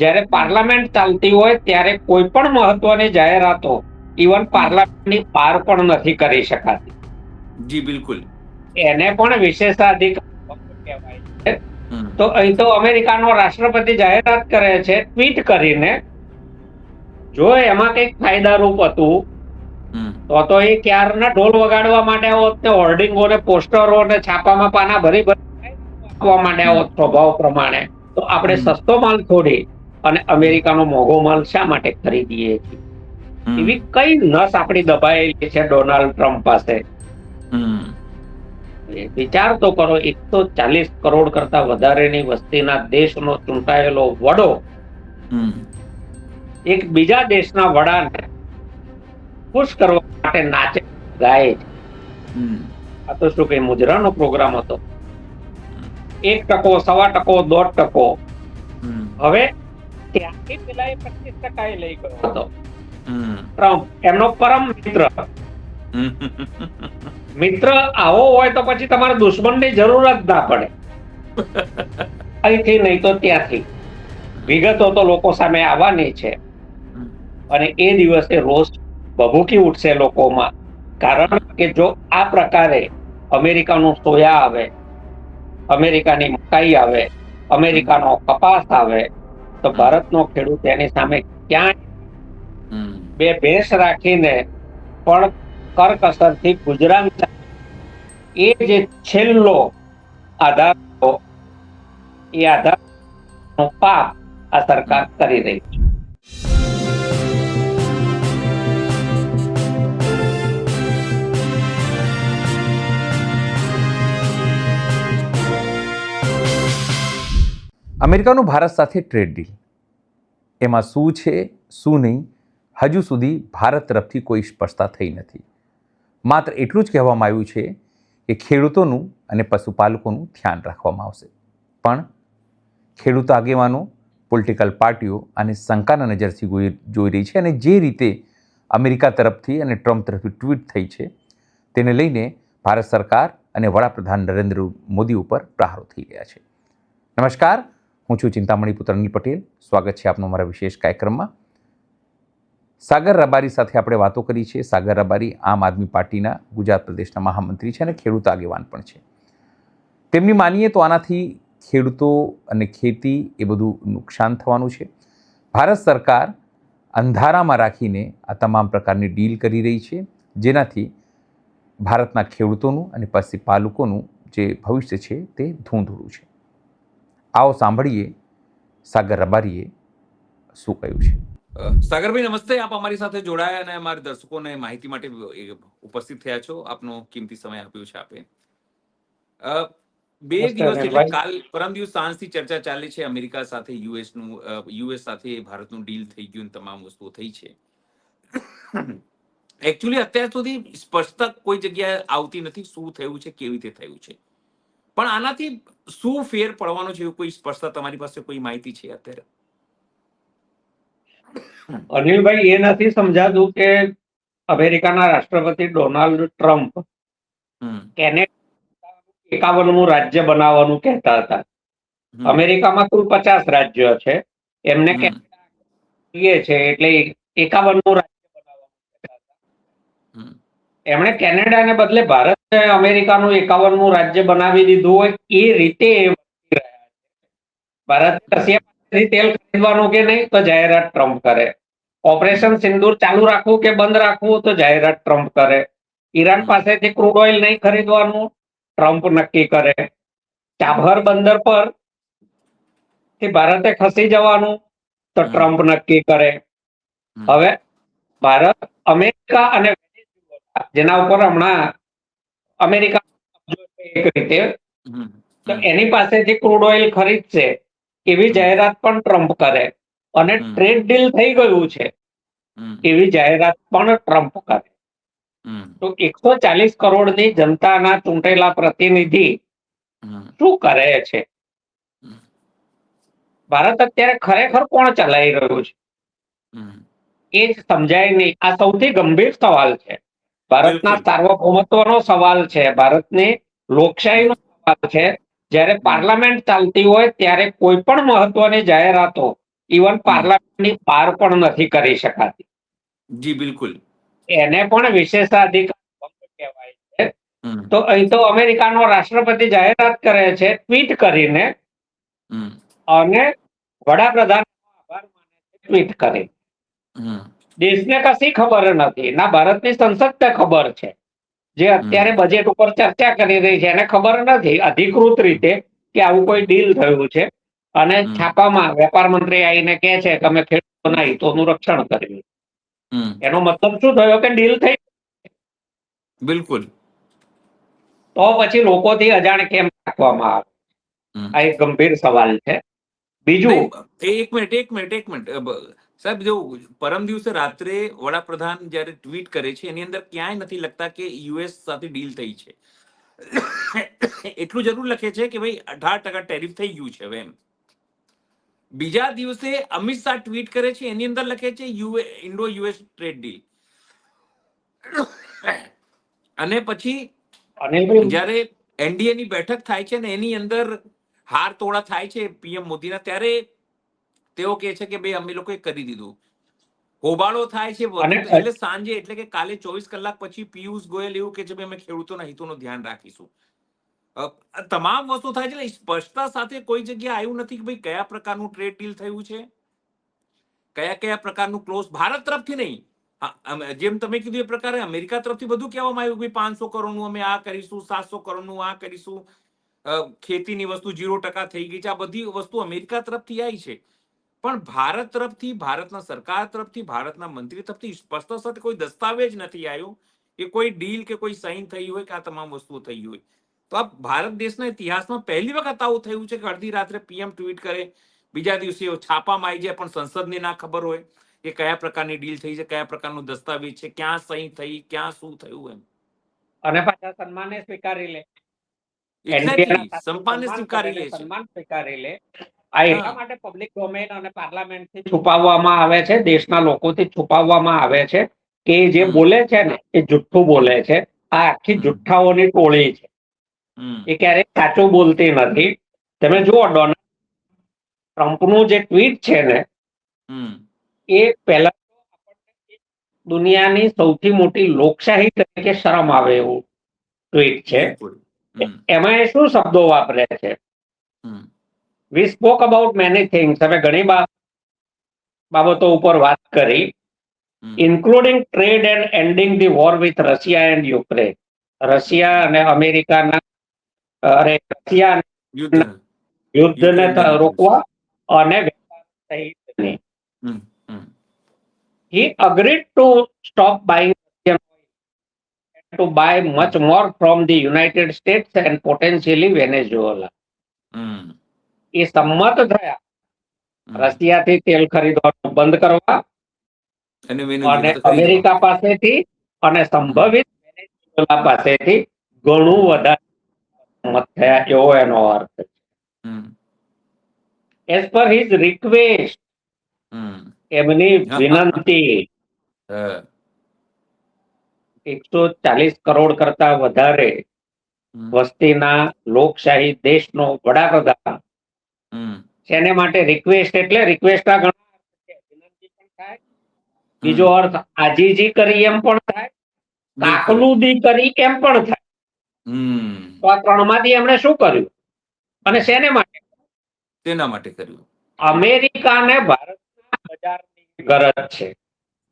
જ્યારે પાર્લામેન્ટ ચાલતી હોય ત્યારે કોઈ પણ મહત્વની જાહેરાતો ઇવન પાર્લામેન્ટની બહાર પણ નથી કરી શકાતી. જી બિલકુલ. એને પણ વિશેષાધિકાર કહેવાય છે. તો અહીં તો અમેરિકાનો રાષ્ટ્રપતિ જાહેરાત કરે છે ટ્વીટ કરીને. જો એમાં કંઈક ફાયદારૂપ હતું તો એ ક્યારના ઢોલ વગાડવા માટે હોત ને હોર્ડિંગો ને પોસ્ટરો ને છાપામાં પાના ભરી આપવા માટે હોત સ્વભાવ પ્રમાણે, તો આપણે સસ્તો માલ છોડી અને અમેરિકાનો મોંઘો માલ શા માટે ખરીદીએ છીએ? એવી કઈ નસ આપણી દબાયેલી છે ડોનાલ્ડ ટ્રમ્પ પાસે? વિચાર તો કરો, 140 કરોડ કરતા વધારેની વસ્તીના દેશનો ચૂંટાયેલો વડો એક બીજા દેશના વડાને ખુશ કરવા માટે નાચે ગાય છે. આ તો શું કઈ મુજરાનો પ્રોગ્રામ હતો? 1%, 1.25%, 1.5%. હવે ત્યાંથી પેલા 25% લઈ ગયો હતો ટ્રમ્પ, એમનો પરમ મિત્ર આવો હોય તો પછી તમારે દુશ્મનની જરૂર જ ના પડે. અહીંથી નહીં તો ત્યાંથી વિગતો તો લોકો સામે આવવાની છે અને એ દિવસે રોષ ભભૂકી ઉઠશે લોકોમાં. કારણ કે જો આ પ્રકારે અમેરિકાનું સોયા આવે, અમેરિકાની મકાઈ આવે, અમેરિકાનો કપાસ આવે, તો ભારતનો ખેડૂત એની સામે ક્યાંય બે ભેંસ રાખીને પણ કરકસરથી ગુજરાન, એ જે છેલ્લો આધાર, એ આધારનો પાપ આ સરકાર કરી રહી છે. અમેરિકાનું ભારત સાથે ટ્રેડ ડીલ, એમાં શું છે શું નહીં, હજુ સુધી ભારત તરફથી કોઈ સ્પષ્ટતા થઈ નથી. માત્ર એટલું જ કહેવામાં આવ્યું છે કે ખેડૂતોનું અને પશુપાલકોનું ધ્યાન રાખવામાં આવશે. પણ ખેડૂત આગેવાનો, પોલિટિકલ પાર્ટીઓ આને શંકાના નજરથી જોઈ રહી છે અને જે રીતે અમેરિકા તરફથી અને ટ્રમ્પ તરફથી ટ્વીટ થઈ છે તેને લઈને ભારત સરકાર અને વડાપ્રધાન નરેન્દ્ર મોદી ઉપર પ્રહારો થઈ રહ્યા છે. નમસ્કાર, હું છું ચિંતામણી પુત્ર અનિલ પટેલ. સ્વાગત છે આપનું અમારા વિશેષ કાર્યક્રમમાં. સાગર રબારી સાથે આપણે વાતો કરી છે. સાગર રબારી આમ આદમી પાર્ટીના ગુજરાત પ્રદેશના મહામંત્રી છે અને ખેડૂત આગેવાન પણ છે. તેમની માનીએ તો આનાથી ખેડૂતો અને ખેતી એ બધું નુકસાન થવાનું છે. ભારત સરકાર અંધારામાં રાખીને આ તમામ પ્રકારની ડીલ કરી રહી છે, જેનાથી ભારતના ખેડૂતોનું અને પશુપાલકોનું જે ભવિષ્ય છે તે ધૂંધળું છે. આવો સાંભળીએ સાગર રબારીએ શું કહ્યું છે. સાગરભાઈ નમસ્તે, આપ અમારી સાથે જોડાયા અને અમારા દર્શકોને માહિતી માટે ઉપસ્થિત થયા છો. આપનો કિંમતી સમય આપ્યો છે આપે. બે દિવસ એટલે કાલ પરમ દિવસ સાંજથી ચર્ચા ચાલે છે અમેરિકા સાથે યુએસ સાથે ભારતનું ડીલ થઈ ગયું, તમામ વસ્તુઓ થઈ છે. એકચ્યુઅલી અત્યાર સુધી સ્પષ્ટતા કોઈ જગ્યાએ આવતી નથી શું થયું છે, કેવી રીતે થયું છે. પણ આનાથી શું ફેર પડવાનો છે, કોઈ સ્પષ્ટતા તમારી પાસે કોઈ માહિતી છે અત્યારે? અનિલભાઈ, એ નથી સમજાતું કે અમેરિકાના રાષ્ટ્રપતિ ડોનાલ્ડ ટ્રમ્પ કેનેડા 51મું રાજ્ય બનાવવાનું કહેતા હતા. અમેરિકામાં કુલ 50 રાજ્યો છે, એમને કેનેડા છે એટલે 51મું રાજ્ય બનાવવાનું કહેતા હતા. એમણે કેનેડાને બદલે ભારત અમેરિકાનું 51મું રાજ્ય બનાવી દીધું હોય એ રીતે ભારત રશિયા તેલ ખરીદવાનું કે નહીં તો જાહેરાત ટ્રમ્પ કરે. ઓપરેશન સિંદૂર ચાલુ રાખવું કે બંધ રાખવું તો જાહેરાત ટ્રમ્પ કરે. ઈરાન પાસેથી ક્રૂડ ઓઇલ નહીં ખરીદવાનું ટ્રમ્પ નક્કી કરે. ચાબહાર બંદર પર થી ભારતે ખસી જવાનું તો ટ્રમ્પ નક્કી કરે. હવે ભારત અમેરિકા અને જેના ઉપર હમણાં અમેરિકા એક રીતે તો એની પાસેથી ક્રૂડ ઓઇલ ખરીદશે એવી જાહેરાત પણ ટ્રમ્પ કરે. અને ટ્રેડ ડીલ થઈ ગયું છે એવી જાહેરાત પણ ટ્રમ્પ કરે. તો 140 કરોડની જનતાના ચૂંટેલા પ્રતિનિધિ શું કરે છે? ભારત અત્યારે ખરેખર કોણ ચલાવી રહ્યું છે એ જ સમજાય નહીં. આ સૌથી ગંભીર સવાલ છે. ભારતના સાર્વભૌમત્વનો સવાલ છે, ભારતની લોકશાહીનો સવાલ છે. જ્યારે પાર્લામેન્ટ ચાલતી હોય ત્યારે કોઈ પણ મહત્વની જાહેરાતો ઇવન પાર્લામેન્ટની બહાર પણ નથી કરી શકાતી. જી બિલકુલ. એને પણ વિશેષાધિકાર ભંગ કહેવાય છે. હમ, તો અહીં તો અમેરિકાનો રાષ્ટ્રપતિ જાહેરાત કરે છે ટ્વીટ કરીને, હમ, અને વડાપ્રધાન આભાર માને છે ટ્વીટ કરી. હમ, દેશને કશી ખબર નથી, ના ભારતની સંસદને ખબર છે. જે અત્યારે બજેટ ઉપર ચર્ચા કરી રહી છે એને ખબર નથી અધિકૃત રીતે કે આવું કોઈ ડીલ થયું છે. અને છાપામાં વેપાર મંત્રી આવીને કહે છે કે અમે ખેડૂતોના હિતોનું રક્ષણ કર્યું. હમ, એનો મતલબ શું થયો કે ડીલ થઈ? બિલકુલ. તો પછી લોકોથી અજાણ કેમ રાખવામાં આવે? હમ. આ એક ગંભીર સવાલ છે. બીજું, નહીં, એક મિનિટ સાહેબ, જો પરમ દિવસે રાત્રે વડાપ્રધાન જ્યારે ટ્વીટ કરે છે એની અંદર ક્યાંય નથી લખતા કે યુએસ સાથે ડીલ થઈ છે. એટલું જરૂર લખે છે કે ભાઈ 18% ટેરિફ થઈ ગયું છે હવે એમ. બીજા દિવસે અમિત શાહ ટ્વીટ કરે છે એની અંદર લખે છે ઇન્ડો યુએસ ટ્રેડ ડીલ. અને પછી અનિલભાઈ, જ્યારે એનડીએ ની બેઠક થાય છે ને એની અંદર હાર તોડા થાય છે પીએમ મોદીના, ત્યારે તેઓ કહે છે કે ભાઈ અમે લોકોએ કરી દીધું. હોબાળો થાય છે અને બધું. એટલે સાંજે, એટલે કે કાલે 24 કલાક પછી પિયુષ ગોયલ એવું કે છે ભાઈ અમે ખેડૂતોના હિતોનું ધ્યાન રાખીશું. આ તમામ વસ્તુ થાય છે એટલે સ્પષ્ટતા સાથે કોઈ જગ્યાએ આવ્યું નથી કે ભાઈ કયા પ્રકારનું ટ્રેડ ડીલ થયું છે, કયા કયા પ્રકારનું ક્લોઝ ભારત તરફથી નહીં. જેમ તમે કીધું એ પ્રકારે અમેરિકા તરફથી બધું કહેવામાં આવ્યું કે 500 કરોડનું અમે આ કરીશું, 700 કરોડનું આ કરીશું, ખેતીની વસ્તુ 0% થઈ ગઈ છે. આ બધી વસ્તુ અમેરિકા તરફથી આવી છે. પણ ભારત તરફથી, ભારતના સરકાર તરફથી, ભારતના મંત્રી તરફથી સ્પષ્ટ સાથે કોઈ દસ્તાવેજ નથી આવ્યો કે કોઈ ડીલ કે કોઈ સાઇન થઈ હોય કે આ તમામ વસ્તુઓ થઈ હોય. તો આ ભારત દેશના ઇતિહાસમાં પહેલી વખત આવું થયું છે કે અડધી રાત્રે પીએમ ટ્વીટ કરે, બીજા દિવસે છાપામાં આવી જાય પણ સંસદને ના ખબર હોય કે કયા પ્રકારની ડીલ થઈ છે, કયા પ્રકારનું દસ્તાવેજ છે, ક્યાં સહી થઈ, ક્યાં શું થયું એમ. અને પાછા સન્માને સ્વીકારી લે. એક્ઝેક્ટલી, સંપાને સ્વીકારી લે છે. સન્માન સ્વીકારી લે. આ એટલા હા. માટે પબ્લિક ડોમેન અને પાર્લામેન્ટથી છુપાવવામાં આવે છે, દેશના લોકોથી છુપાવવામાં આવે છે કે જે બોલે છે ને એ જુઠ્ઠું બોલે છે. આ આખી જુઠ્ઠાઓની ટોળી છે. એ ક્યારેય સાચું બોલતી નથી. તમે જુઓ, ડોનાલ્ડ ટ્રમ્પનું જે ટ્વીટ છે ને, એ પહેલા દુનિયાની સૌથી મોટી લોકશાહી તરીકે શરમ આવે એવું ટ્વીટ છે. બિલકુલ. એમાં એ શું શબ્દો વાપરે છે? વી સ્પોક અબાઉટ મેની થિંગ્સ. અમે ઘણી બાબતો ઉપર વાત કરી, including trade and ending the war with Russia and Ukraine. Russia અને અમેરિકાના રશિયા યુદ્ધને રોકવા અને વેપાર સહિતની. He agreed to stop buying Russian oil and to buy much more from the United States and potentially Venezuela. એ સંમત થયા રશિયાથી તેલ ખરીદવાનું બંધ કરવા અને અમેરિકા પાસેથી અને સંભવિત વેનેઝુએલા પાસેથી ઘણું વધારે સંમત થયા એવો એનો અર્થ છે. એઝ પર હિઝ રિક્વેસ્ટ, એમની વિનંતી, 140 કરોડ કરતા વધારે વસ્તીના લોકશાહી દેશનો વડાપ્રધાન એને માટે રિક્વેસ્ટ, એટલે રિક્વેસ્ટના ઘણા અર્થ છે. વિનંતી પણ થાય, બીજો અર્થ આજીજી કરી એમ પણ થાય, કાકલુદી કરી એમ પણ થાય. તો આ ત્રણમાંથી એમણે શું કર્યું અને શેને માટે? તેના માટે કર્યું. અમેરિકાને ભારતના બજારની ગરજ છે.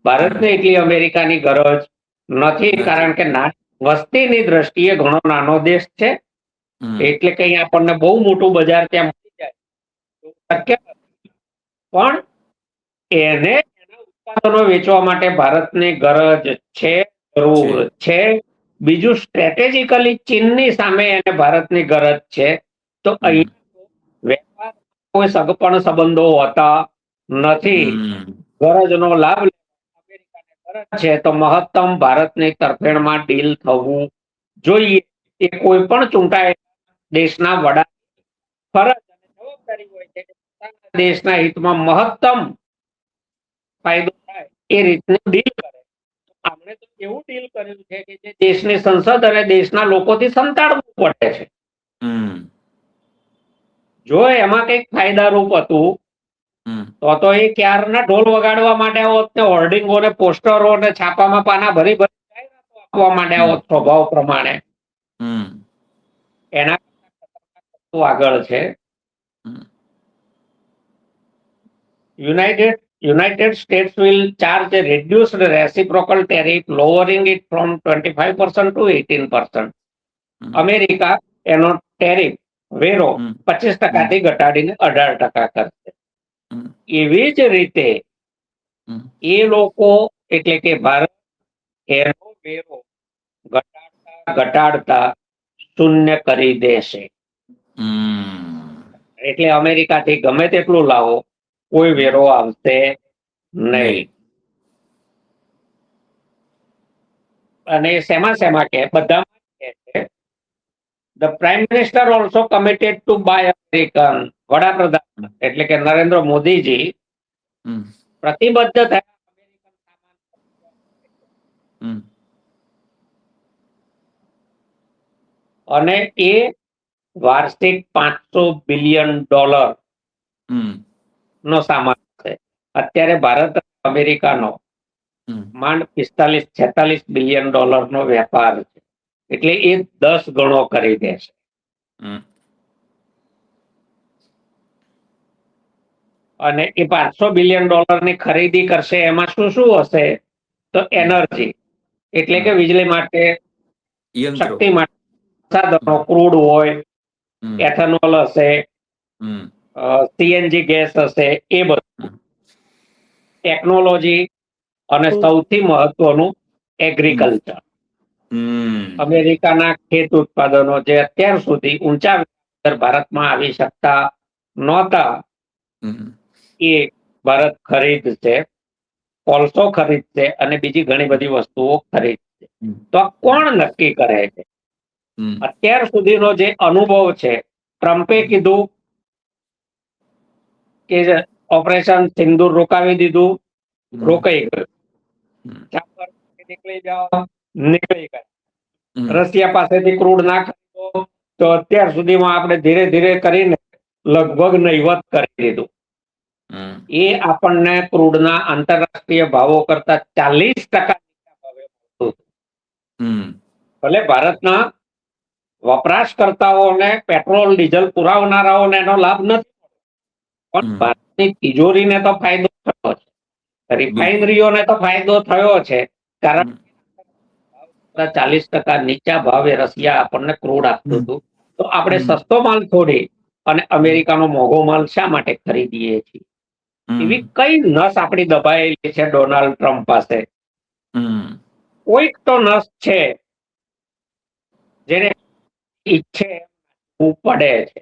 ભારતને એટલી અમેરિકાની ગરજ નથી, કારણ કે વસ્તીની દ્રષ્ટિએ ઘણો નાનો દેશ છે. એટલે કઈ આપણને બહુ મોટું બજાર ત્યાં મળી જાય શક્ય નથી. પણ એને એના ઉત્પાદનો વેચવા માટે ભારતની ગરજ છે, જરૂર છે. બીજું, સ્ટ્રેટેજિકલી ચીનની સામે એને ભારતની ગરજ છે. તો અહીંયા વેપાર કોઈ સગપણ સંબંધો હોતા નથી. ગરજનો લાભ અમેરિકાને ગરજ છે તો મહત્તમ ભારતની તરફેણમાં ડીલ થવું જોઈએ. એ કોઈ પણ ચૂંટાયેલા દેશના વડા ફરજ અને જવાબદારી હોય છે કે પોતાના દેશના હિતમાં મહત્તમ ફાયદો થાય એ રીતની ડીલ કરે. આપણે તો એવું ડીલ કર્યું છે કે જે દેશની સંસદ અને દેશના લોકોથી સંતાડવું પડે છે. જો એમાં કંઈક ફાયદારૂપ હતું હમ તો એ ક્યારના ઢોલ વગાડવા માટે હોત ને હોર્ડિંગો ને પોસ્ટરો ને છાપામાં પાના ભરી ભરી જાહેરાતો આપવા માંડ્યા હોત સ્વભાવ પ્રમાણે. હમ એના કરતા આગળ છે. હમ United States will charge a reduced reciprocal tariff, lowering it from 25% to 18%. America એનો ટેરિફ વેરો 25% થી ઘટાડીને 18% કરશે. એવી જ રીતે એ લોકો એટલે કે ભારત એનો વેરો ઘટાડતા શૂન્ય કરી દેશે. એટલે અમેરિકાથી ગમે તેટલું લાવો કોઈ વેરો આવશે નહીં. અને શેમાં કે બધામાં કે છે the prime minister also committed to buy American. વડાપ્રધાન એટલે કે નરેન્દ્ર મોદીજી પ્રતિબદ્ધ થયા અમેરિકન સામાન અને એ વાર્ષિક $500 બિલિયન નો સામાન છે. અત્યારે ભારત અમેરિકાનો માંડ 45-46 બિલિયન ડોલરનો વેપાર છે. એટલે એ 10 ગણો કરી દેશે. અને એ $500 બિલિયન ની ખરીદી કરશે. એમાં શું શું હશે તો એનર્જી એટલે કે વીજળી માટે, શક્તિ માટે સાધનો, ક્રૂડ હોય, એથેનોલ હશે, સીએનજી ગેસ હશે, એ બધું ટેકનોલોજી અને સૌથી મહત્વનું એગ્રીકલ્ચર. અમેરિકાના ખેત ઉત્પાદનો જે અત્યાર સુધી ઊંચા ભારતમાં આવી શકતા નહોતા એ ભારત ખરીદશે, કોલસો ખરીદશે અને બીજી ઘણી બધી વસ્તુઓ ખરીદશે. તો આ કોણ નક્કી કરે છે? અત્યાર સુધીનો જે અનુભવ છે, ટ્રમ્પે કીધું કે ઓપરેશન સિંદૂર રોકાવી દીધું, રોકાઈ ગયું. નીકળી જાઓ, નીકળી ગયા. રશિયા પાસેથી ક્રૂડ ના ખરીદો તો અત્યાર સુધીમાં આપણે ધીરે ધીરે કરીને લગભગ નહીવત કરી દીધું. એ આપણને ક્રૂડના આંતરરાષ્ટ્રીય ભાવો કરતા 40% ભાવે મળતું. ભલે ભારતના વપરાશકર્તાઓને પેટ્રોલ ડીઝલ પુરાવનારાઓને એનો લાભ નથી, પણ ભારતની તિજોરીને તો ફાયદો થયો છે, રિફાઇનરીઓને તો ફાયદો થયો છે. કારણ 40% નીચા ભાવે રશિયા આપણને ક્રૂડ આપતું હતું. તો આપણે સસ્તો માલ છોડી અને અમેરિકાનો મોંઘો માલ શા માટે ખરીદીએ છીએ? એવી કઈ નસ આપણી દબાયેલી છે ડોનાલ્ડ ટ્રમ્પ પાસે? કોઈક તો નસ છે જેને ઈચ્છે પડે છે.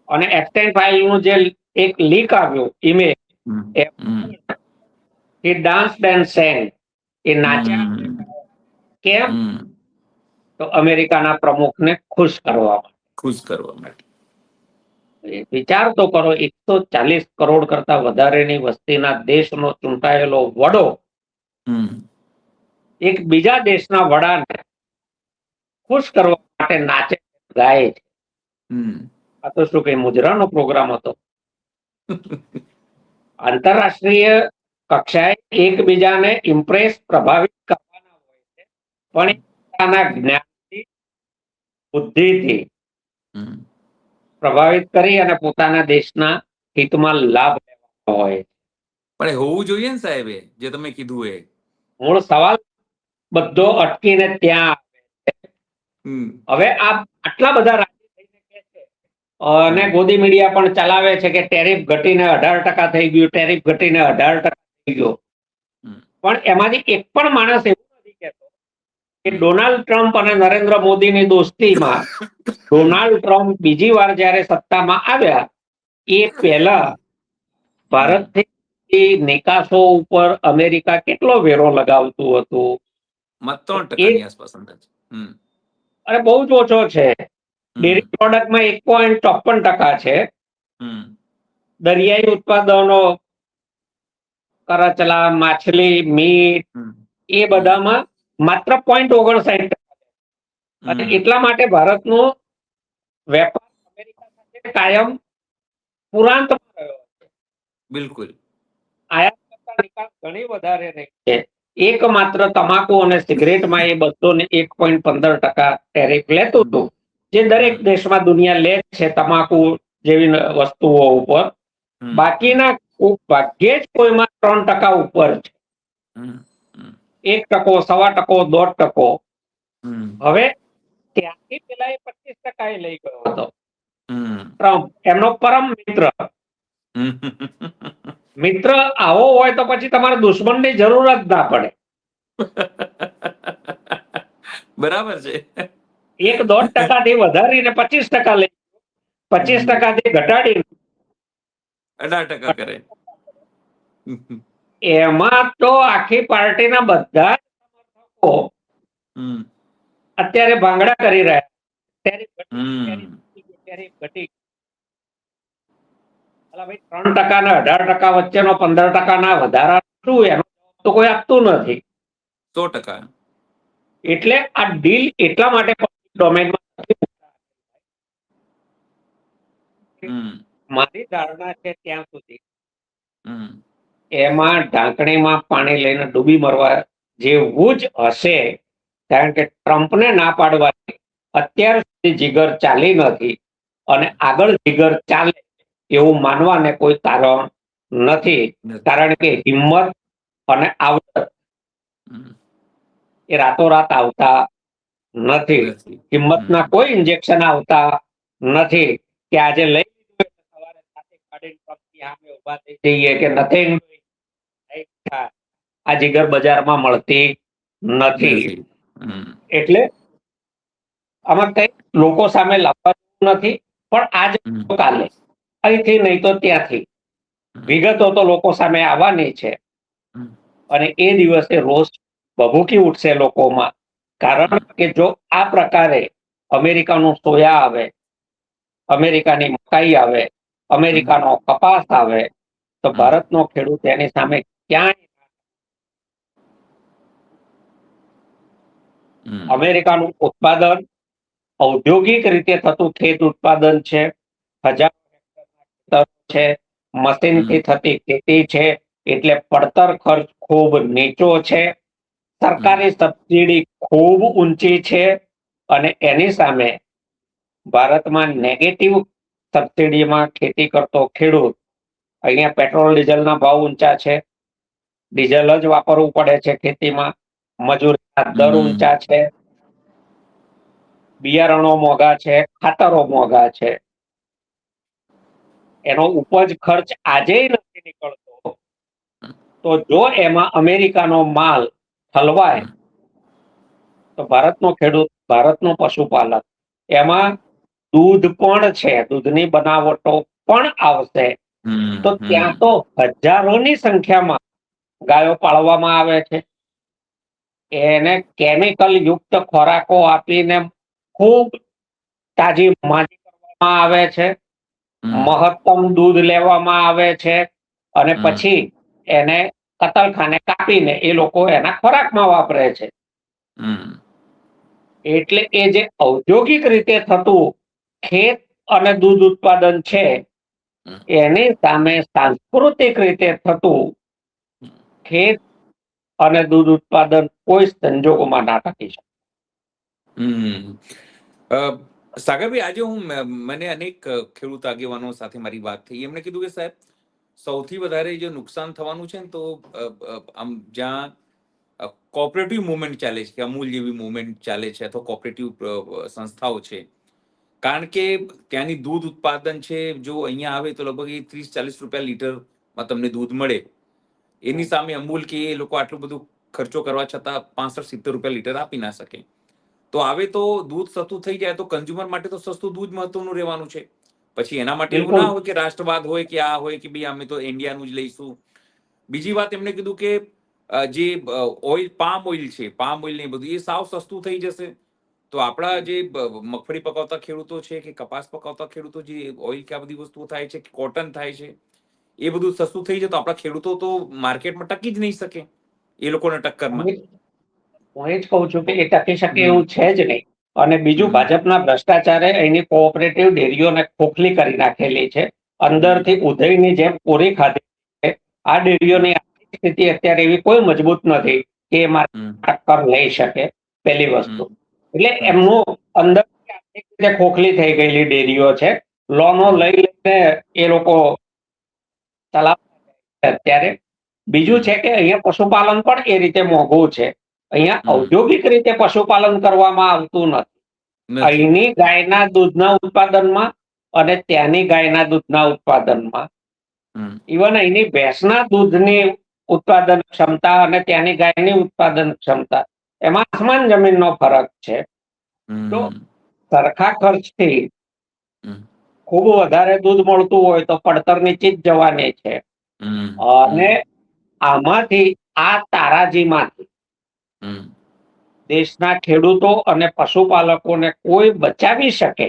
અને એક્સટેન્ડ ફાઇલ નું જે એક લીક આવ્યું ઇમેજ, એ ડાન્સ એન્ડ સેંગ, એ નાચ્યા. કેમ? તો અમેરિકાના પ્રમુખને ખુશ કરવા માટે. વિચાર તો કરો, 140 કરોડ કરતા વધારેની વસ્તીના દેશનો ચૂંટાયેલો વડો એક બીજા દેશના વડાને ખુશ કરવા માટે નાચે, ગાય છે. આ તો શું કઈ મુજરાનો પ્રોગ્રામ હતો? આંતરરાષ્ટ્રીય કક્ષાએ એકબીજાને ઇમ્પ્રેસ, પ્રભાવિત કરવાના હોય છે, પણ પોતાના જ્ઞાનથી, બુદ્ધિથી પ્રભાવિત કરી અને પોતાના દેશના હિતમાં લાભ લેવાનો હોય. પણ હોવું જોઈએ ને સાહેબ, જે તમે કીધું એ મૂળ સવાલ બધો અટકીને ત્યાં આવે. હવે આ આટલા બધા રાજી થઈને કહે છે અને ગોદી મીડિયા પણ ચલાવે છે કે ટેરિફ ઘટીને 18% થઈ ગયું, ટેરિફ ઘટીને 18% થઈ ગયો. પણ એમાંથી એક પણ માણસ એવું નથી કહેતો કે ડોનાલ્ડ ટ્રમ્પ અને નરેન્દ્ર મોદીની દોસ્તીમાં ડોનાલ્ડ ટ્રમ્પ બીજી વાર જ્યારે સત્તામાં આવ્યા એ પહેલા ભારતથી નિકાસો ઉપર અમેરિકા કેટલો વેરો લગાવતું હતું? 3% આસપાસ અંદાજ. અરે બહુ જ ઓછો છે. ડેરી પ્રોડક્ટમાં 1.54% છે. દરિયાઈ ઉત્પાદનો, કરચલા, માછલી, મીટ, એ બધામાં માત્ર 0.59%. અને એટલા માટે ભારતનો વેપાર અમેરિકા સાથે કાયમ પુરાંતમાં રહ્યો છે. બિલકુલ. આયાત કરતા નિકાસ ઘણી વધારે રહી છે. એકમાત્ર તમાકુ અને સિગરેટમાં એ 201.15% ટેરિફ લેતું હતું, જે દરેક દેશમાં દુનિયા લે છે તમાકુ જેવી વસ્તુઓ ઉપર. હમ, બાકીના ખૂબ ભાગ્યે જ કોઈમાં 3% ઉપર છે. હમ, હમ, 1%, 1.25%, 1.5%. હમ, હવે ત્યાંથી પેલા એ 25% લઈ ગયો હતો. હમ, ટ્રમ્પ એમનો પરમ મિત્ર. હમ. મિત્ર આવો હોય તો પછી તમારે દુશ્મનની જરૂર જ ના પડે. બરાબર છે. 1-1.5% થી વધારીને 25% લઈ, 25% થી ઘટાડીને 18% કરે. એમાં તો આખી પાર્ટીના બધા જ સમર્થકો હમ, અત્યારે ભાંગડા કરી રહ્યા છે. ટેરિફ ઘટી ગયું, હમ. ટેરિફ ઘટી ગયું, ટેરિફ ઘટી ગયું. અલા ભાઈ 3% ને 18% વચ્ચેનો 15% વધારા શું એનો જવાબ તો કોઈ આપતું નથી. 100%. એટલે આ ડીલ એટલા માટે ડોમેનમાં હમ, મારી ધારણા છે ત્યાં સુધી હમ, એમાં ઢાંકણીમાં પાણી લઈને ડૂબી મરવા જેવું જ હશે. કારણ કે ટ્રમ્પને ના પાડવાની અત્યાર સુધી જીગર ચાલી નથી, અને આગળ જીગર ચાલે એવું માનવાને કોઈ કારણ નથી. નથી. કારણ કે હિંમત અને આવડત હમ, એ રાતોરાત આવતા નથી. નથી. હિંમતના કોઈ ઇન્જેક્શન આવતા નથી કે આજે લઈ લીધું એટલે સવારે સાથે કાઢીને ટ્રમ્પની સામે ઊભા થઈ જઈએ કે nothing આ જીગર બજારમાં મળતી નથી. નથી. હમ, એટલે આમાં કઈ લોકો સામે લાવવાનું નથી, પણ આજ હમ, કાલે અહીંથી નહીં તો ત્યાંથી વિગતો તો લોકો સામે આવવાની છે. હમ, અને એ દિવસે રોષ ભભૂકી ઉઠશે લોકોમાં. કારણ કે જો આ પ્રકારે અમેરિકાનું સોયા આવે, અમેરિકાની મકાઈ આવે, અમેરિકાનો કપાસ આવે, તો ભારતનો ખેડૂત એની સામે ક્યાંય હમ, અમેરિકાનું ઉત્પાદન ઔદ્યોગિક રીતે થતું ખેત ઉત્પાદન છે, હજારો હેક્ટરના ખેતરો છે, મશીનથી થતી ખેતી છે, એટલે પડતર ખર્ચ ખૂબ નીચો છે, સરકારી સબસિડી ખૂબ ઊંચી છે, અને એની સામે ભારતમાં નેગેટિવ સબસિડીમાં ખેતી કરતો ખેડૂત, અહીંયા પેટ્રોલ ડીઝલના ભાવ ઊંચા છે, ડીઝલ જ વાપરવું પડે છે ખેતીમાં, મજૂરીના દર ઊંચા છે, બિયારણો મોંઘા છે, ખાતરો મોંઘા છે, એનો ઉપજ ખર્ચ આજે નથી નીકળતો. તો જો એમાં અમેરિકાનો માલ ઠલવાય તો ભારતનો ખેડૂત, ભારતનો પશુપાલક, એમાં દૂધ પણ છે, દૂધની બનાવટો પણ આવશે. તો ત્યાં તો હજારોની સંખ્યામાં ગાયો પાળવામાં આવે છે. એને કેમિકલ યુક્ત ખોરાકો આપીને ખૂબ તાજી માજી કરવામાં આવે છે, મહત્તમ દૂધ લેવામાં આવે છે, અને પછી એને કતલખાને કાપીને એ લોકો એના ખોરાકમાં વાપરે છે. એટલે એ જે ઔદ્યોગિક રીતે થતું ખેત અને દૂધ ઉત્પાદન છે, એની સામે સાંસ્કૃતિક રીતે થતું ખેત અને દૂધ ઉત્પાદન કોઈ સંજોગોમાં ના ટકી શકે. સાગરભાઈ, આજે મને અનેક ખેડૂત આગેવાનો સાથે મારી વાત થઈ. એમણે કીધું કે સાહેબ, સૌથી વધારે જે નુકસાન થવાનું છે ને, તો આમ જ્યાં કોઓપરેટિવ મુવમેન્ટ ચાલે છે, કે અમૂલ જેવી મુવમેન્ટ ચાલે છે, અથવા કોઓપરેટિવ સંસ્થાઓ છે, કારણ કે ત્યાંની દૂધ ઉત્પાદન છે, જો અહીંયા આવે તો લગભગ 30-40 રૂપિયા લીટરમાં તમને દૂધ મળે. એની સામે અમૂલ કે એ લોકો આટલું બધું ખર્ચો કરવા છતાં 65-70 રૂપિયા લીટર આપી ના શકે. તો આવે તો દૂધ સસ્તું થઈ જાય તો કન્ઝ્યુમર માટે તો સસ્તું દૂધ મહત્વનું રહેવાનું છે. પછી એના માટે એવું ના હોય કે રાષ્ટ્રવાદ હોય કે આ હોય કે ભાઈ અમે તો ઇન્ડિયાનું જ લઈશું. બીજી વાત એમણે કીધું કે જે ઓઇલ, પામ ઓઇલ છે, પામ ઓઇલ ને બધું એ સાવ સસ્તું થઈ જશે. તો આપણા જે મગફળી પકાવતા ખેડૂતો છે, કે કપાસ પકાવતા ખેડૂતો, જે ઓઇલ કે આ બધી વસ્તુઓ થાય છે, કોટન થાય છે, એ બધું સસ્તું થઈ જાય તો આપણા ખેડૂતો તો માર્કેટમાં ટકી જ નહીં શકે એ લોકોને ટક્કરમાં. હું એ જ કહું છું કે એ ટકી શકે એવું છે જ નહીં. અને બીજું, ભાજપના ભ્રષ્ટાચારે એની કોઓપરેટિવ ડેરીઓને ખોખલી કરી નાખેલી છે. અંદરથી ઉધઈની જેમ કોરી ખાધી આ ડેરીઓની આર્થિક સ્થિતિ અત્યારે એવી કોઈ મજબૂત નથી કે એ હમ, ટક્કર લઈ શકે, પહેલી વસ્તુ. હમ, એટલે હમ, એમનું અંદર આર્થિક રીતે ખોખલી થઈ ગયેલી ડેરીઓ છે. લોનો હમ, લઈ લઈને એ લોકો ચલાવતા છે અત્યારે. બીજું છે કે અહીંયા પશુપાલન પણ એ રીતે મોંઘું છે. અહીંયા હમ. ઔદ્યોગિક રીતે પશુપાલન કરવામાં આવતું નથી. નથી. અહીંની ગાયના દૂધના ઉત્પાદનમાં અને ત્યાંની ગાયના દૂધના ઉત્પાદનમાં, હમ, ઇવન અહીંની ભેંસના દૂધની ઉત્પાદન ક્ષમતા અને ત્યાંની ગાયની ઉત્પાદન ક્ષમતા, એમાં આસમાન જમીનનો ફરક છે. તો હમ, સરખા ખર્ચથી હમ, ખૂબ વધારે દૂધ મળતું હોય તો પડતર નીચી જ જવાની છે. હમ, અને આમાંથી આ તારાજીમાંથી હમ, દેશના ખેડૂતો અને પશુપાલકોને કોઈ બચાવી શકે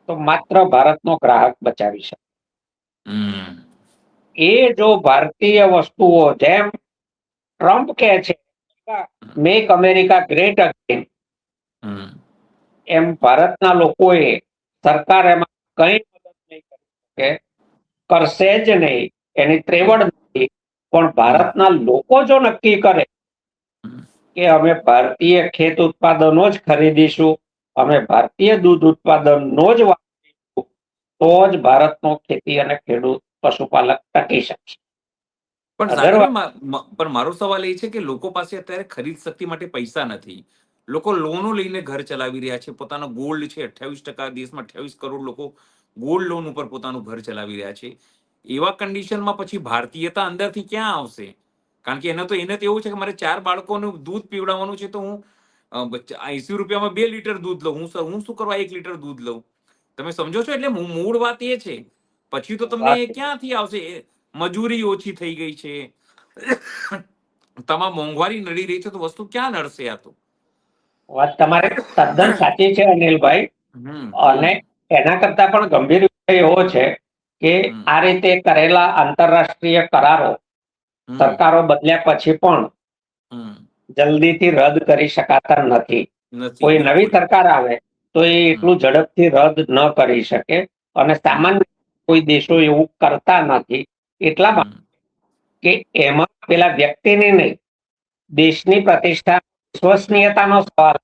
તો માત્ર ભારતનો ગ્રાહક બચાવી શકે. હમ, એ જો ભારતીય વસ્તુઓ, જેમ ટ્રમ્પ કહે છે મેક અમેરિકા ગ્રેટ અગેન, હમ, એમ ભારતના લોકોએ, સરકાર એમાં કઈ મદદ નહીં કરી શકે, કરશે જ નહીં, એની ત્રેવડ નથી. પણ ભારતના લોકો જો નક્કી કરે કે અમે ભારતીય ખેત ઉત્પાદનો જ ખરીદીશું, અમે ભારતીય દૂધ ઉત્પાદનનો જ વાપરીશું, તો જ ભારતનો ખેતી અને ખેડૂત પશુપાલક ટકી શકશે. પણ Otherwise, પણ મારો સવાલ એ છે કે લોકો પાસે અત્યારે ખરીદ શક્તિ માટે પૈસા નથી. લોકો લોનો લઈને ઘર ચલાવી રહ્યા છે. પોતાનો ગોલ્ડ છે 28%, દેશમાં 28 કરોડ લોકો ગોલ્ડ લોન ઉપર પોતાનું ઘર ચલાવી રહ્યા છે. એવા કન્ડિશનમાં પછી ભારતીયતા અંદરથી ક્યાં આવશે? કારણ કે એને તો એવું છે કે મારે 4 બાળકોનું દૂધ પીવડાવવાનું છે, તો હું 80 રૂપિયામાં 2 લીટર દૂધ લઉં. હું શું કરવા 1 લીટર દૂધ લઉં? તમે સમજો છો? એટલે મૂળ વાત એ છે. પછી તો તમને એ ક્યાંથી આવશે? મજૂરી ઓછી થઈ ગઈ છે, તમામ મોંઘવારી નડી રહી છે, તો વસ્તુ ક્યાં નડશે? આ તો વાત તમારી તદ્દન સાચી છે અનિલભાઈ. હમ, અને એના કરતા પણ ગંભીર વિષય એવો છે કે હમ, આ રીતે કરેલા આંતરરાષ્ટ્રીય કરારો હમ, સરકારો બદલ્યા પછી પણ હમ. જલ્દીથી રદ કરી શકાતા નથી. નથી, કોઈ નવી બિલકુલ. સરકાર આવે તો એ હમ, એટલું ઝડપથી રદ ન કરી શકે. અને હમ, સામાન્ય કોઈ દેશો એવું કરતા નથી, એટલા માટે હમ. કે એમાં પેલા વ્યક્તિની નહીં, દેશની પ્રતિષ્ઠા, વિશ્વસનીયતાનો સવાલ.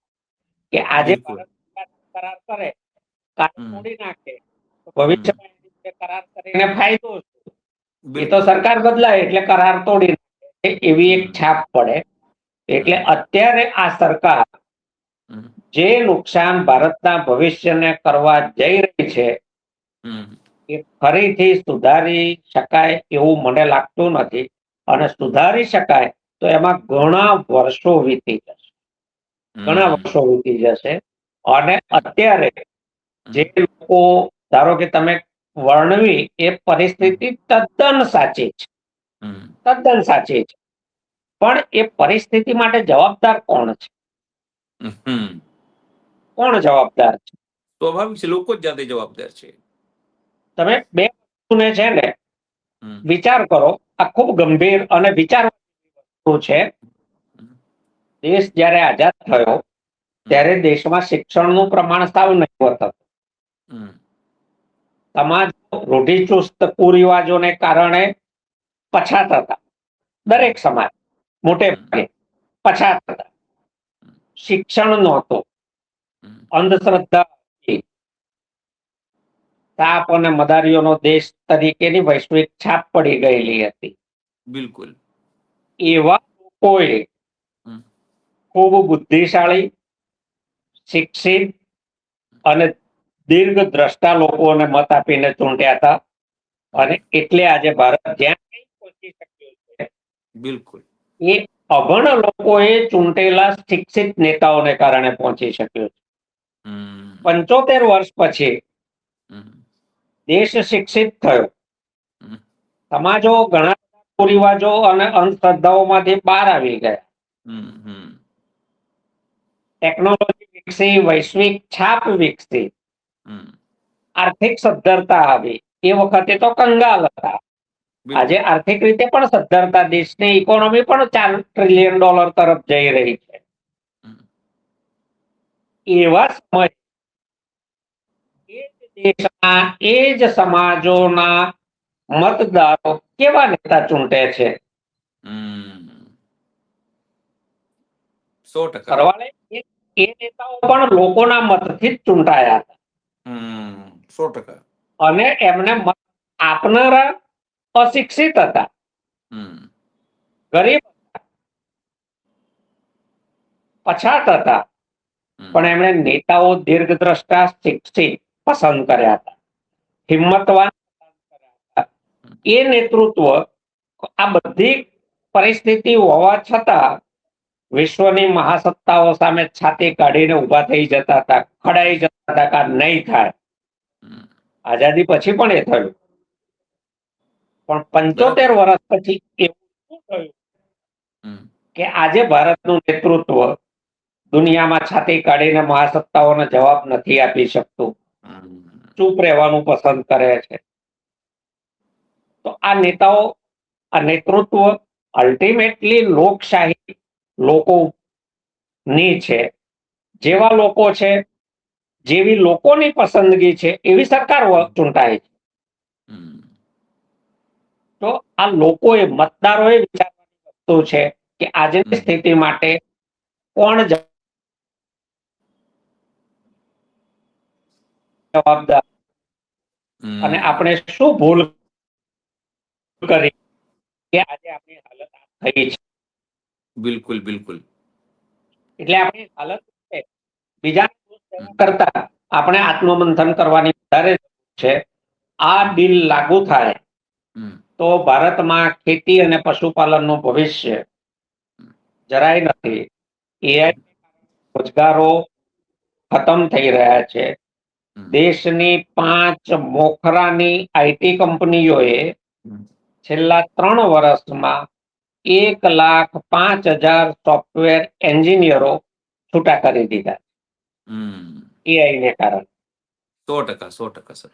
કે આજે બિલકુલ. ભારત કરાર કરે, કાલ હમ, તોડી નાખે, તો હમ. ભવિષ્યમાં એની રીતે કરાર કરીને ફાયદો શું? એ તો બિલકુલ. સરકાર બદલાય એટલે કરાર તોડી નાખે, એવી એક હમ, છાપ પડે. એટલે હમ, અત્યારે આ સરકાર હમ, જે નુકસાન ભારતના ભવિષ્યને કરવા જઈ રહી છે, હમ, એ ફરીથી સુધારી શકાય એવું મને લાગતું નથી. અને સુધારી શકાય તો એમાં ઘણા વર્ષો વીતી જશે, ઘણા હમ, વર્ષો વીતી જશે. અને અત્યારે જે હમ, લોકો, ધારો કે તમે વર્ણવી એ પરિસ્થિતિ તદ્દન સાચી છે, હમ, તદ્દન સાચી છે. પણ એ પરિસ્થિતિ માટે જવાબદાર કોણ છે? હમ. કોણ જવાબદાર છે? સ્વાભાવિક છે, લોકો જ જાતે જવાબદાર છે. તમે બે વસ્તુને છે ને હમ, વિચાર કરો. આ ખૂબ ગંભીર અને વિચારવાની વસ્તુ છે. હમ, દેશ જ્યારે આઝાદ થયો હમ, ત્યારે દેશમાં શિક્ષણનું પ્રમાણ સાવ નહિવત હતું. હમ, સમાજ રૂઢિચુસ્ત કુરિવાજોને કારણે પછાત હતા. હમ, દરેક સમાજ મોટે હમ, ભાગે પછાત હતા. શિક્ષણ નહોતું, હમ. અંધશ્રદ્ધા હતી, તાપ અને મદારીઓનો દેશ તરીકેની વૈશ્વિક છાપ પડી ગયેલી હતી. બિલકુલ. એવા લોકોએ હમ, ખૂબ બુદ્ધિશાળી, શિક્ષિત અને દીર્ઘ દ્રષ્ટા લોકોને મત આપીને ચૂંટ્યા હતા. અને એટલે આજે ભારત જ્યાં કંઈ પહોંચી શક્યું છે, બિલકુલ. એ અભણ લોકોએ ચૂંટેલા શિક્ષિત નેતાઓને કારણે પહોંચી શક્યું છે. હમ, 75 વર્ષ પછી હમ, દેશ શિક્ષિત થયો. હમ, સમાજો ઘણા કુરિવાજો અને અંધશ્રદ્ધાઓમાંથી બહાર આવી ગયા. હમ, હમ, ટેકનોલોજી વિકસી, વૈશ્વિક છાપ વિકસી, હમ. આર્થિક સદ્ધરતા આવી. એ વખતે તો કંગાલ હતા. આજે બિલકુલ. આર્થિક રીતે પણ સદ્ધરતા, દેશની ઇકોનોમી પણ $4 ટ્રિલિયન તરફ જઈ રહી છે. હમ, એવા સમય એ જ દેશના, એ જ સમાજોના મતદારો કેવા નેતા ચૂંટે છે. 100%. સરવાળે એ નેતાઓ પણ લોકોના મતથી જ ચૂંટાયા હતા 100%. અને એમને મત આપનારા અશિક્ષિત હતા, ગરીબ હતા, પછાત હતા, પણ એમણે નેતાઓ દીર્ઘદ્રષ્ટા શિક્ષિત પસંદ કર્યા હતા, હિંમતવાન પસંદ કર્યા હતા. એ નેતૃત્વ આ બધી પરિસ્થિતિ હોવા છતાં વિશ્વની મહાસત્તાઓ સામે છાતી કાઢીને ઉભા થઈ જતા હતા, ખડાઈ જતા હતા કે આ નહીં થાય. આઝાદી પછી પણ એ થયું, પણ 75 વર્ષ પછી એવું શું થયું કે આજે ભારતનું નેતૃત્વ દુનિયામાં છાતી કાઢીને મહાસત્તાઓને જવાબ નથી આપી શકતું, ચૂપ રહેવાનું પસંદ કરે છે. તો આ નેતાઓ, આ નેતૃત્વ અલ્ટિમેટલી લોકશાહી લોકોની છે. જેવા લોકો છે, જેવી લોકોની પસંદગી છે, એવી સરકાર ચૂંટાય છે. તો આ લોકોએ, મતદારોએ વિચારવાની વસ્તુ છે કે આજની સ્થિતિ માટે કોણ જવાબદાર અને આપણે શું ભૂલ કરી કે આજે આપણી હાલત આ થઈ છે. બિલકુલ. એટલે આપણી હાલત છે, બીજાને દોષ દેવા કરતા આપણે આત્મમંથન કરવાની વધારે જરૂર છે. આ બિલ લાગુ થાય તો ભારતમાં ખેતી અને પશુપાલનનું ભવિષ્ય જરાય નથી. એઆઈ રોજગારો ખતમ થઈ રહ્યા છે. દેશની 5 મોખરાની આઈટી કંપનીઓએ છેલ્લા 3 વર્ષમાં 1,05,000 સોફ્ટવેર એન્જિનિયરો છૂટા કરી દીધા એઆઈ ને કારણે. 100% સર.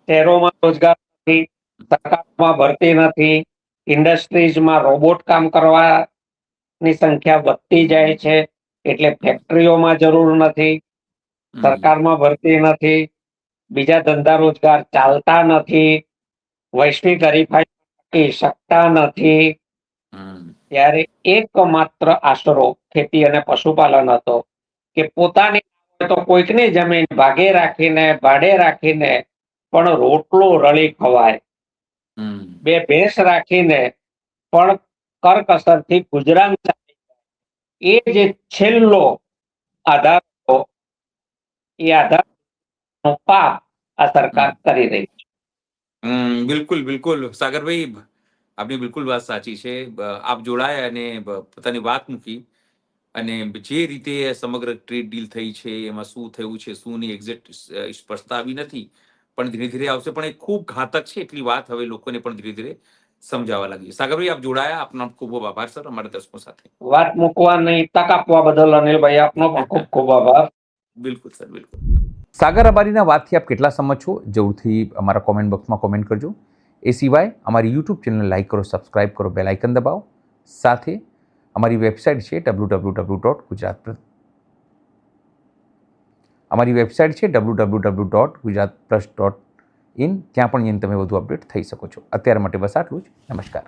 શહેરોમાં રોજગાર નથી, સરકારમાં ભરતી નથી, ઇન્ડસ્ટ્રીઝમાં રોબોટ કામ કરવાની સંખ્યા વધતી જાય છે, એટલે ફેક્ટરીઓમાં જરૂર નથી, સરકારમાં ભરતી નથી, બીજા ધંધા રોજગાર ચાલતા નથી, વૈશ્વિક હરીફાઈ ટકી શકતા નથી. ત્યારે એકમાત્ર આશરો ખેતી અને પશુપાલન હતો કે પોતાની તો કોઈકની જમીન ભાગે રાખીને, ભાડે રાખીને પણ રોટલો રળી ખવાય, 2 ભેંસ રાખીને પણ કરકસરથી ગુજરાન ચાલી જાય. એ જે છેલ્લો આધાર હતો, એ આધારનો પાપ આ સરકાર કરી રહી છે. બિલકુલ સાગરભાઈ, આપની બિલકુલ વાત સાચી છે. આપ જોડાયા અને પોતાની વાત મૂકી અને જે રીતે સમગ્ર ટ્રેડ ડીલ થઈ છે, એમાં શું થયું છે, શું નહીં, એક્ઝેક્ટ સ્પષ્ટતા આવી નથી, પણ ધીરે ધીરે આવશે. પણ એ ખૂબ ઘાતક છે એટલી વાત હવે લોકોને પણ ધીરે ધીરે સમજાવવા લાગી. સાગરભાઈ, આપ જોડાયા, આપનો ખૂબ ખૂબ આભાર સર અમારા દર્શકો સાથે. વાત મૂકવાની તક આપવા બદલ અનિલભાઈ આપનો પણ ખૂબ ખૂબ આભાર. બિલકુલ સર, બિલકુલ. સાગર અબારીના વાતથી આપ કેટલા સહમત છો, જરૂરથી અમારા કોમેન્ટ બોક્સમાં કોમેન્ટ કરજો. એ સિવાય અમારી યુટ્યુબ ચેનલ લાઈક કરો, સબસ્ક્રાઇબ કરો, બેલ આઇકન દબાવો. સાથે અમારી વેબસાઇટ છે www.gujaratplus.in. ત્યાં પણ તમે વધુ અપડેટ થઈ શકો છો. અત્યાર માટે બસ આટલું જ. નમસ્કાર.